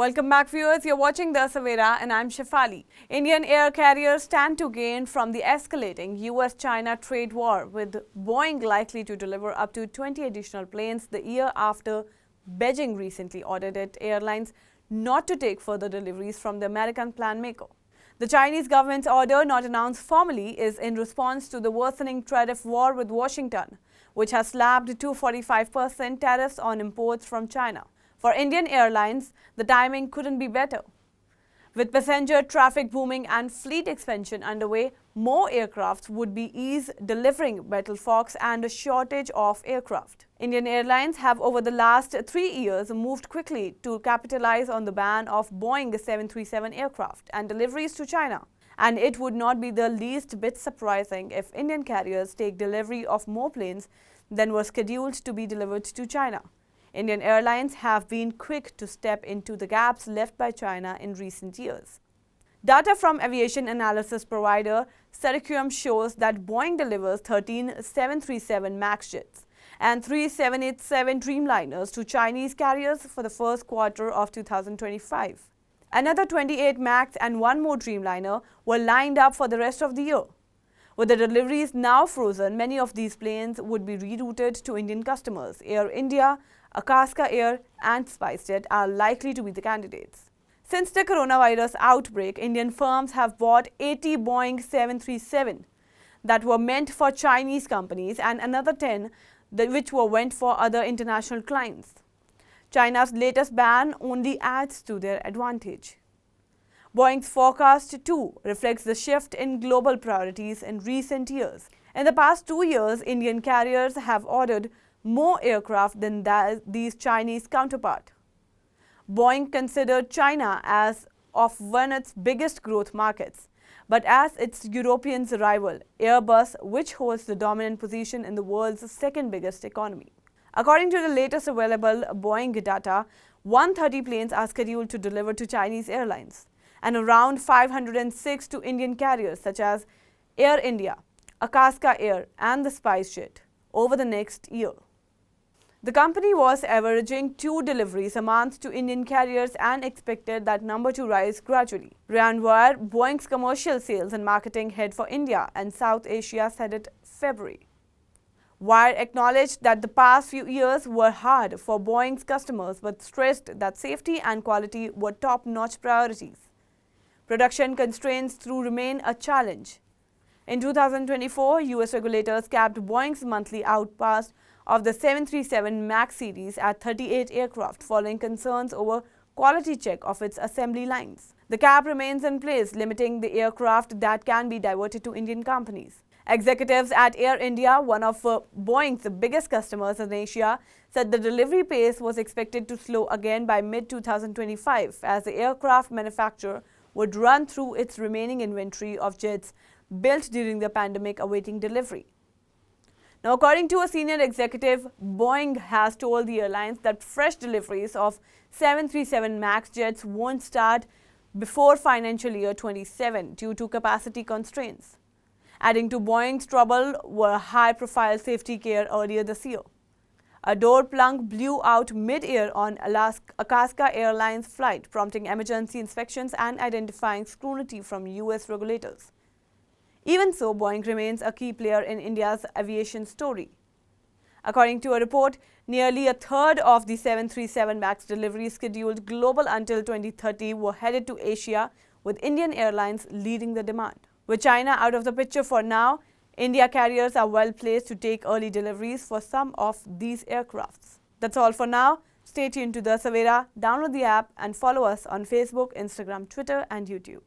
Welcome back, viewers. You're watching the Savera and I'm Shefali. Indian air carriers stand to gain from the escalating US-China trade war, with Boeing likely to deliver up to 20 additional planes the year after Beijing recently ordered its airlines not to take further deliveries from the American plane maker. The Chinese government's order, not announced formally, is in response to the worsening tariff war with Washington, which has slapped 245% tariffs on imports from China. For Indian Airlines, the timing couldn't be better. With passenger traffic booming and fleet expansion underway, more aircraft would be ease delivering battle fogs and a shortage of aircraft. Indian Airlines have over the last 3 years moved quickly to capitalize on the ban of Boeing 737 aircraft and deliveries to China. And it would not be the least bit surprising if Indian carriers take delivery of more planes than were scheduled to be delivered to China. Indian Airlines have been quick to step into the gaps left by China in recent years. Data from aviation analysis provider Ceracum shows that Boeing delivers 13 737 MAX jets and 3 787 Dreamliners to Chinese carriers for the first quarter of 2025. Another 28 MAX and one more Dreamliner were lined up for the rest of the year. With the deliveries now frozen, many of these planes would be rerouted to Indian customers. Air India, Akaska Air and SpiceJet are likely to be the candidates. Since the coronavirus outbreak, Indian firms have bought 80 Boeing 737 that were meant for Chinese companies and another 10 which were meant for other international clients. China's latest ban only adds to their advantage. Boeing's forecast, too, reflects the shift in global priorities in recent years. In the past 2 years, Indian carriers have ordered more aircraft than these Chinese counterpart. Boeing considered China as of one of its biggest growth markets, but as its European rival, Airbus, which holds the dominant position in the world's second biggest economy. According to the latest available Boeing data, 130 planes are scheduled to deliver to Chinese airlines, and around 506 to Indian carriers such as Air India, Akaska Air and the SpiceJet over the next year. The company was averaging 2 deliveries a month to Indian carriers and expected that number to rise gradually. Ryan Wire, Boeing's commercial sales and marketing head for India and South Asia, said it February. Wire acknowledged that the past few years were hard for Boeing's customers but stressed that safety and quality were top-notch priorities. Production constraints through remain a challenge. In 2024, US regulators capped Boeing's monthly output of the 737 MAX series at 38 aircraft following concerns over quality check of its assembly lines. The cap remains in place, limiting the aircraft that can be diverted to Indian companies. Executives at Air India, one of Boeing's biggest customers in Asia, said the delivery pace was expected to slow again by mid-2025 as the aircraft manufacturer would run through its remaining inventory of jets built during the pandemic awaiting delivery. Now, according to a senior executive, Boeing has told the airlines that fresh deliveries of 737 MAX jets won't start before financial year 27 due to capacity constraints. Adding to Boeing's trouble were high-profile safety care earlier this year. A door plug blew out mid-air on Akaska Airlines flight, prompting emergency inspections and identifying scrutiny from US regulators. Even so, Boeing remains a key player in India's aviation story. According to a report, nearly a third of the 737 MAX deliveries scheduled global until 2030 were headed to Asia, with Indian Airlines leading the demand. With China out of the picture for now, India carriers are well placed to take early deliveries for some of these aircrafts. That's all for now. Stay tuned to the Savera, download the app and follow us on Facebook, Instagram, Twitter and YouTube.